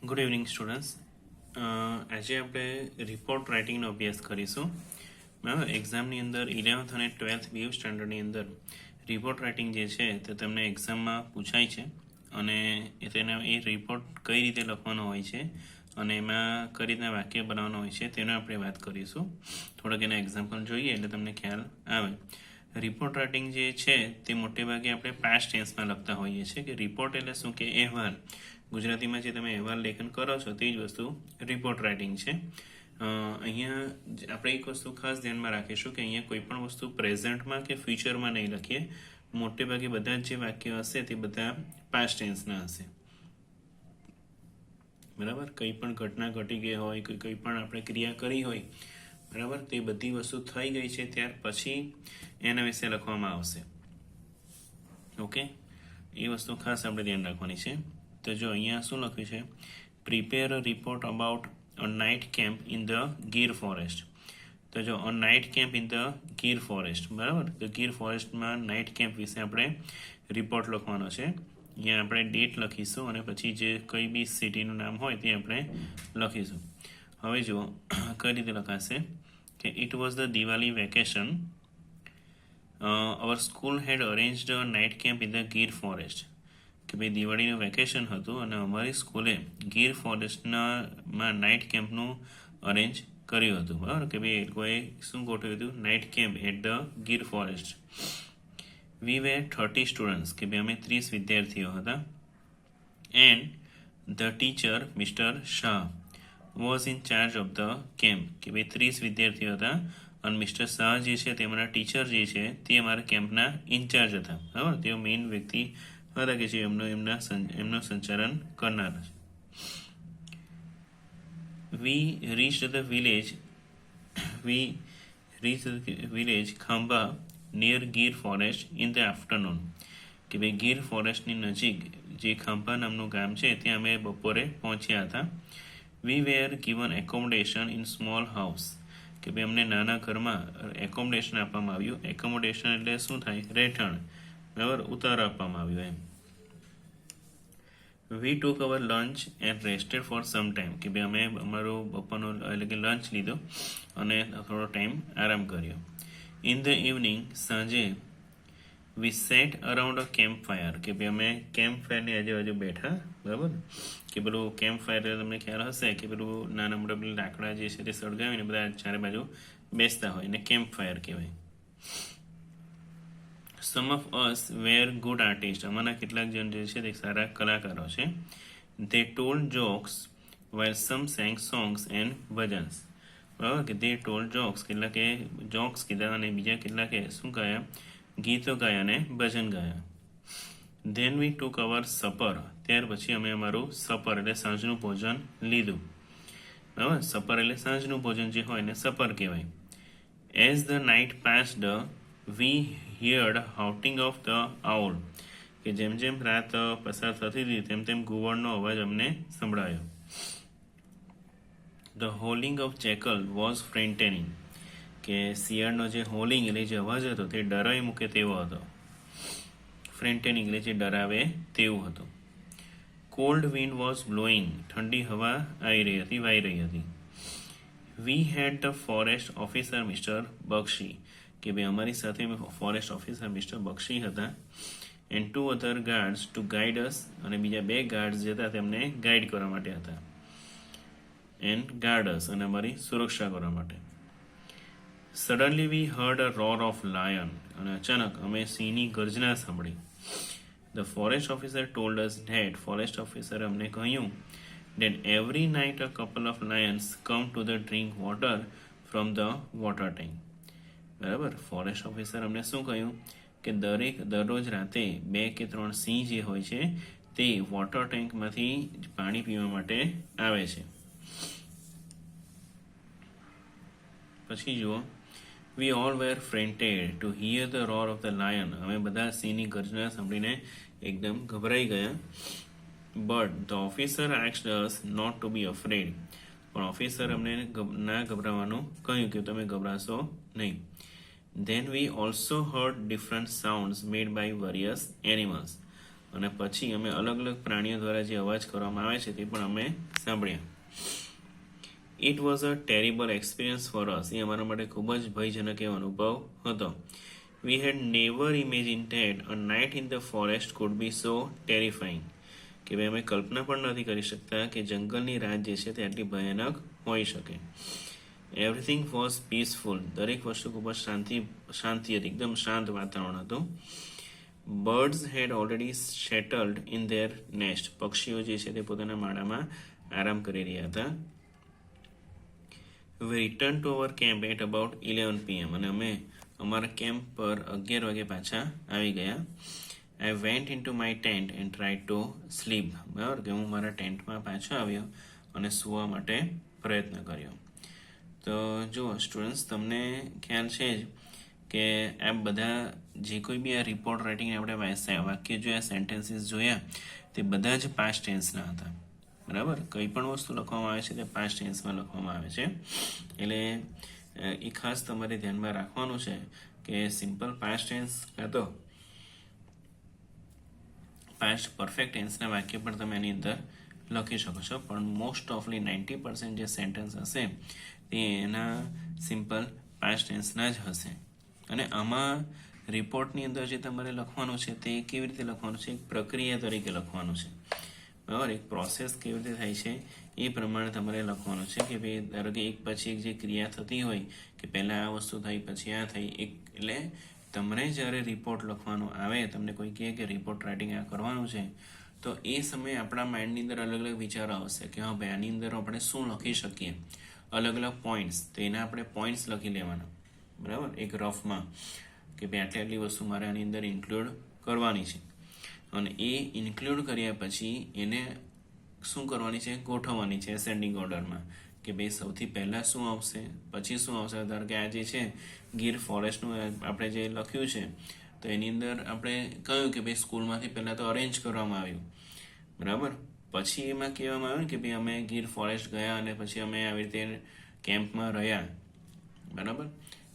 Good evening students. આજે આપણે report રાઇટિંગનો અભ્યાસ કરીશું. બરાબર, એક્ઝામની અંદર 11th અને 12th BU સ્ટાન્ડર્ડની અંદર રિપોર્ટ રાઇટિંગ જે છે તે તમને એક્ઝામમાં પૂછાય છે અને એ રિપોર્ટ કઈ રીતે લખવાનો હોય છે અને એમાં કઈ રીતના વાક્ય બનાવવાનો હોય છે તેનો આપણે વાત કરીશું. થોડાક એના એક્ઝામ્પલ જોઈએ એટલે તમને ખ્યાલ આવે. રિપોર્ટ રાઇટિંગ જે છે તે મોટે ભાગે આપણે પાસ્ટ ટેન્સમાં લખતા હોઈએ છીએ કે રિપોર્ટ એટલે શું કે અહેવાલ. ગુજરાતીમાં જે તમે અહેવાલ લેખન કરો છો તે જ વસ્તુ રિપોર્ટ રાઇટિંગ છે. અહીંયા આપણે એક વસ્તુ ખાસ ધ્યાનમાં રાખીશું કે અહીંયા કોઈ પણ વસ્તુ પ્રેઝન્ટમાં કે ફ્યુચરમાં નહીં લખીએ. મોટે ભાગે બધા જે વાક્યો હશે તે બધા પાસ્ટ ટેન્સના હશે. બરાબર, કંઈ પણ ઘટના ઘટી ગઈ હોય, કંઈ પણ આપણે ક્રિયા કરી હોય, બરાબર, તે બધી વસ્તુ થઈ ગઈ છે ત્યાર પછી એના વિશે લખવામાં આવશે. ઓકે, એ વસ્તુ ખાસ આપણે ધ્યાન રાખવાની છે. તો જો અહીંયા શું લખ્યું છે, prepare a report about a night camp in the Gir forest. તો જો અ night camp in the Gir forest, બરાબર, તો ગીર ફોરેસ્ટમાં નાઇટ કેમ્પ વિશે આપણે રિપોર્ટ લખવાનો છે. અહીંયા આપણે ડેટ લખીશું અને પછી જે કઈ બી સિટીનું નામ હોય તે આપણે લખીશું. હવે જુઓ કઈ રીતે લખાશે કે it was the Diwali vacation. Our school head arranged a night camp in the Gir forest. કે ભાઈ દિવાળીનું વેકેશન હતું અને અમારી સ્કૂલે ગીર ફોરેસ્ટમાં નાઇટ કેમ્પનું અરેન્જ કર્યું હતું. બરાબર, કે ભાઈ લોકોએ શું ગોઠવ્યું હતું, night camp at the Gir forest. We were 30 students, કે ભાઈ અમે 30 વિદ્યાર્થીઓ હતા. And the teacher mister Shah was in charge of the camp, કે ભાઈ 30 વિદ્યાર્થીઓ હતા અને મિસ્ટર શાહ જે છે તે અમારા ટીચર જે છે તે અમારા કેમ્પના ઇન્ચાર્જ હતા. બરાબર, તેઓ મેઇન વ્યક્તિ હતા કે જે એમનું સંચાલન કરનાર છે. We reached the village Khambha near Gir forest in the afternoon, કે ભાઈ ગીર ફોરેસ્ટની નજીક જે ખાંભા નામનું ગામ છે ત્યાં અમે બપોરે પહોંચ્યા હતા. We were given accommodation in small house, કે ભાઈ અમને નાના ઘરમાં એકોમોડેશન આપવામાં આવ્યું. એકોમોડેશન એટલે શું થાય, રહેઠાણ, બરાબર, ઉતાર આપવામાં આવ્યો એમ. We took our lunch and rested for some time, કે ભાઈ અમે અમારો બપોરનો એટલે કે લંચ લીધો અને થોડો ટાઈમ આરામ કર્યો. ઇન ધ ઇવનિંગ, સાંજે, we sat around a camp fire, કે ભાઈ અમે કેમ્પ ફાયરની આજુબાજુ બેઠા. બરાબર, કે પેલું કેમ્પ ફાયર તમને ખ્યાલ હશે કે પેલું નાના મોટા પેલા લાકડા જે છે તે સળગાવીને બધા ચારે બાજુ બેસતા હોય એને કેમ્પ ફાયર કહેવાય. Some of us were good artist, અમારા કેટલાક જણ જે છે તે સારા કલાકારો છે. They told jokes while some sang songs and bhajans. બરાબર, કે ધે ટોલ્ડ જોક્સ, કેટલાકે જોક્સ કીધા અને બીજા કેટલાકે શું ગાયા, ગીતો ગાયા અને ભજન ગાયા. Then we took our supper, ત્યાર પછી અમે અમારું સપર એટલે સાંજનું ભોજન લીધું. બરાબર, સપર એટલે સાંજનું ભોજન જે હોય એને સપર કહેવાય. As the night passed we heard hooting of the owl, કે જેમ જેમ રાત પસાર થતી હતી તેમ તેમ ઘુવડનો અવાજ અમને સંભળાયો. The howling of jackal was ફ્રેન્ટેનિંગ, કે શિયાળનો જે હોલિંગ એટલે જે અવાજ હતો તે ડરાવી મૂકે તેવો હતો. ફ્રેન્ટેનિંગ એટલે જે ડરાવે તેવું હતું. કોલ્ડ વિન્ડ વોઝ બ્લોઈંગ, ઠંડી હવા આવી રહી હતી, વાઈ રહી હતી. We had the forest officer mister Bakshi, કે ભાઈ અમારી સાથે ફોરેસ્ટ ઓફિસર મિસ્ટર બક્ષી હતા. And 2 other guards to guide us, અને બીજા 2 ગાર્ડ્સ જે હતા તેમને ગાઈડ કરવા માટે હતા. એન્ડ ગાર્ડ અસ, અને અમારી સુરક્ષા કરવા માટે. Suddenly we heard a roar of lion, અને અચાનક અમે સિંહની ગર્જના સાંભળી. The forest officer told us that, forest ઓફિસરે અમને કહ્યું that every night a couple of lions come to the drink water from the water tank. બરાબર, ફોરેસ્ટ ઓફિસર અમને શું કહ્યું કે દરરોજ રાતે 2 કે 3 સિંહ જે હોય છે તે વોટર ટેન્કમાંથી પાણી પીવા માટે આવે છે. પછી જુઓ, we all were frightened to hear the roar of the lion, અમે બધા સિંહની ગર્જના સાંભળીને એકદમ ગભરાઈ ગયા. But the officer asked us not to be afraid, પણ ઓફિસર અમને ના ગભરાવાનું કહ્યું કે તમે ગભરાશો નહીં. Then we also heard different sounds made by various animals, અને પછી અમે અલગ અલગ પ્રાણીઓ દ્વારા જે અવાજ કરવામાં આવે છે તે પણ અમે સાંભળ્યા. It was a terrible experience for us. એ અમારા માટે ખૂબ જ ભયજનક એવો અનુભવ હતો. We had never imagine that a night in the forest could be so terrifying. કે ભાઈ અમે કલ્પના પણ નથી કરી શકતા કે જંગલની રાત જે છે તે આટલી ભયાનક હોઈ શકે. Everything was peaceful. દરેક વસ્તુ ખૂબ જ શાંતિ હતી, એકદમ શાંત વાતાવરણ હતું. Birds had already settled in their nest. પક્ષીઓ જે છે તે પોતાના માળામાં આરામ કરી રહ્યા હતા. We return to our camp at about 11 PM. અને અમે અમારા કેમ્પ પર 11 વાગે પાછા આવી ગયા. I went in to my tent and try to sleep. બરાબર, કે હું મારા ટેન્ટમાં પાછો આવ્યો અને સૂવા માટે પ્રયત્ન કર્યો. તો જુઓ સ્ટુડન્ટ્સ, તમને ખ્યાલ છે જ કે આ બધા જે કોઈ બી આ રિપોર્ટ રાઇટિંગ આપણે વાક્ય જોયા, સેન્ટેન્સીસ જોયા, તે બધા જ પાસ્ટ ટેન્સના હતા. બરાબર, કંઈ પણ વસ્તુ લખવામાં આવે છે તે પાસ્ટ ટેન્સમાં લખવામાં આવે છે. એટલે એ ખાસ તમારે ધ્યાનમાં રાખવાનું છે કે સિમ્પલ પાસ્ટ ટેન્સ કાં તો પાસ્ટ પરફેક્ટ ટેન્સના વાક્ય પણ તમે એની અંદર લખી શકો છો, પણ મોસ્ટ ઓફલી 90% જે સેન્ટેન્સ હશે તે એના સિમ્પલ પાસ્ટ ટેન્સના જ હશે. અને આમાં રિપોર્ટની અંદર જે તમારે લખવાનું છે તે કેવી રીતે લખવાનું છે, એક પ્રક્રિયા તરીકે લખવાનું છે. બરાબર, એક પ્રોસેસ કેવી રીતે થાય છે એ પ્રમાણે તમારે લખવાનું છે. કે ભાઈ ધારો કે એક પછી એક જે ક્રિયા થતી હોય કે પહેલાં આ વસ્તુ થઈ પછી આ થઈ, એટલે તમને જ્યારે રિપોર્ટ લખવાનો આવે, તમને કોઈ કહે કે રિપોર્ટ રાઇટિંગ આ કરવાનું છે, તો એ સમયે આપણા માઇન્ડની અંદર અલગ અલગ વિચારો આવશે કે હા ભાઈ આની અંદર આપણે શું લખી શકીએ, અલગ અલગ પોઈન્ટ્સ. તો એના આપણે પોઈન્ટ્સ લખી લેવાના. બરાબર, એક રફમાં કે ભાઈ આટલી આટલી વસ્તુ મારે આની અંદર ઇન્ક્લુડ કરવાની છે. અને એ ઇન્ક્લુડ કર્યા પછી એને શું કરવાની છે, ગોઠવવાની છે એસેન્ડિંગ ઓર્ડરમાં. કે ભાઈ સૌથી પહેલાં શું આવશે, પછી શું આવશે. ધારો કે આ જે છે ગીર ફોરેસ્ટનું આપણે જે લખ્યું છે, તો એની અંદર આપણે કહ્યું કે ભાઈ સ્કૂલમાંથી પહેલાં તો અરેન્જ કરવામાં આવ્યું. બરાબર, પછી એમાં કહેવામાં આવ્યું કે ભાઈ અમે ગીર ફોરેસ્ટ ગયા અને પછી અમે આવી રીતે કેમ્પમાં રહ્યા. બરાબર,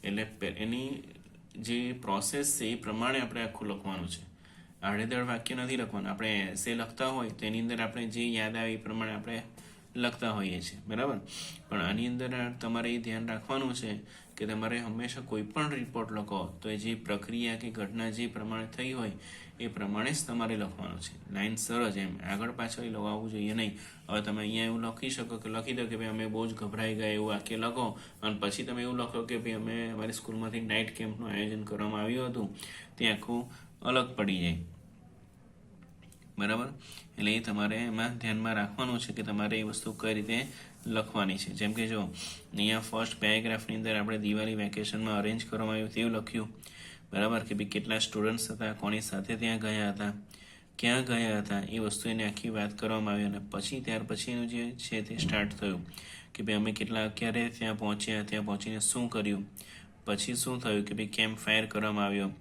એટલે એની જે પ્રોસેસ છે એ પ્રમાણે આપણે આખું લખવાનું છે. આડેધડ વાક્ય નથી લખવાનું. આપણે એસે લખતા હોય તો એની અંદર આપણે જે યાદ આવે એ પ્રમાણે આપણે લખતા હોઈએ છીએ. બરાબર, પણ આની અંદર તમારે એ ધ્યાન રાખવાનું છે કે તમારે હંમેશા કોઈ પણ રિપોર્ટ લખો તો એ જે પ્રક્રિયા કે ઘટના જે પ્રમાણે થઈ હોય એ પ્રમાણે જ તમારે લખવાનું છે. લાઈન સરસ, એમ આગળ પાછળ લવાવું જોઈએ નહીં. હવે તમે અહીંયા એવું લખી શકો કે લખી દો કે ભાઈ અમે બહુ જ ગભરાઈ ગયા એવું વાક્ય લખો અને પછી તમે એવું લખો કે ભાઈ અમે અમારી સ્કૂલમાંથી નાઇટ કેમ્પનું આયોજન કરવામાં આવ્યું હતું, તે આખું અલગ પડી જાય. બરાબર, એટલે એ તમારે એમાં ધ્યાનમાં રાખવાનું છે કે તમારે એ વસ્તુ કઈ રીતે લખવાની છે. જેમ કે જો અહીંયા ફર્સ્ટ પેરેગ્રાફની અંદર આપણે દિવાળી વેકેશનમાં અરેન્જ કરવામાં આવ્યું તેવું લખ્યું. બરાબર, કે ભાઈ કેટલા સ્ટુડન્ટ્સ હતા, કોની સાથે ત્યાં ગયા હતા, ક્યાં ગયા હતા, એ વસ્તુ એને આખી વાત કરવામાં આવી. અને પછી ત્યાર પછીનું જે છે તે સ્ટાર્ટ થયું કે ભાઈ અમે ક્યારે ત્યાં પહોંચ્યા, ત્યાં પહોંચીને શું કર્યું, પછી શું થયું કે ભાઈ કેમ્પ ફાયર કરવામાં આવ્યો,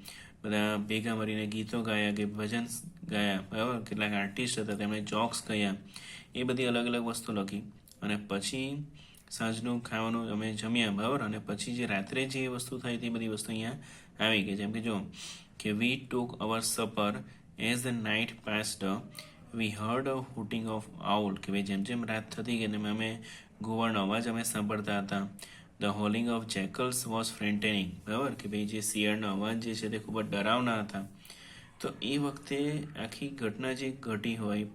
બધા ભેગા મળીને ગીતો ગાયા કે ભજન ગાયા. બરાબર, કેટલાક આર્ટિસ્ટ હતા તેમણે જોક્સ કહ્યા, એ બધી અલગ અલગ વસ્તુ લખી. અને પછી સાંજનું ખાવાનું અમે જમ્યા. બરાબર, અને પછી જે રાત્રે જે વસ્તુ થઈ તે બધી વસ્તુ અહીંયા આવી ગઈ. જેમ કે જો કે we took our supper as the night passed we heard a hooting of owl. કે ભાઈ જેમ જેમ રાત થતી ગઈ ને અમે ઘુવડનો અવાજ અમે સાંભળતા હતા. The howling of jackals was frightening. બરાબર, કે ભાઈ જે શિયાળનો અવાજ જે છે તે ખૂબ જ ડરાવના હતા. તો એ વખતે આખી ઘટના જે ઘટી હોય,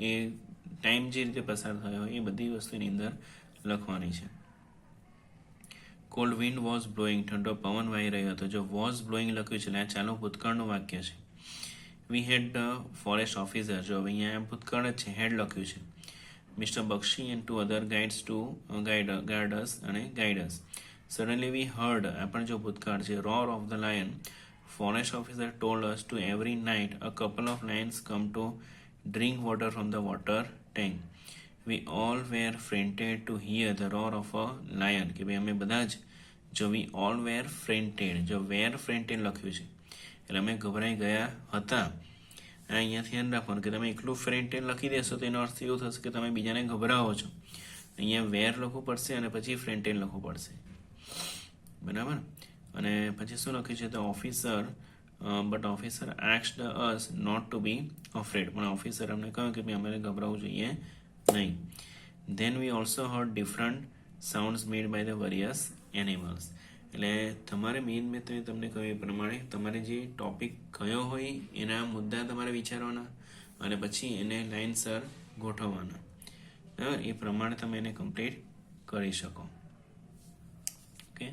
એ ટાઈમ જે રીતે પસાર થયો હોય, એ બધી વસ્તુની અંદર લખવાની છે. Cold wind was blowing. ઠંડો પવન વાઈ રહ્યો હતો. જો વોઝ બ્લોઈંગ લખ્યું છે એટલે આ ચાલુ ભૂતકાળનું વાક્ય છે. વી હેડ ધ ફોરેસ્ટ ઓફિસર. જો અહીંયા ભૂતકાળ જ છે, હેડ લખ્યું છે. Mr. Bakshi and two other guides to guide us અને guide us. Suddenly we heard, આ પણ જો ભૂતકાળ છે, roar of the lion. Forest officer told us to every night a couple of lions come to drink water from the water tank. We all were fainted to hear the roar of a lion. કે ભાઈ અમે બધા જ જો we all were fainted, જો were fainted લખ્યું છે એટલે અમે ગભરાઈ ગયા હતા. અહીંયા ધ્યાન રાખવાનું કે તમે એકલું ફ્રેન્ટેન લખી દેશો તો એનો અર્થ એવો થશે કે તમે બીજાને ગભરાવો છો. અહીંયા વેર લખવું પડશે અને પછી ફ્રેન્ટેન લખવું પડશે. બરાબર, અને પછી શું લખ્યું છે, તો officer but officer asked us not to be afraid, પણ ઓફિસર અમને કહ્યું કે ભાઈ અમારે ગભરાવું જોઈએ નહીં. Then we also heard different sounds made by the various animals. એટલે તમારે મેં તમને કહ્યું એ પ્રમાણે તમારે જે ટોપિક કયો હોય એના મુદ્દા તમારે વિચારવાના અને પછી એને લાઇનસર ગોઠવવાના. બરાબર, એ પ્રમાણે તમે એને કમ્પ્લીટ કરી શકો. ઓકે.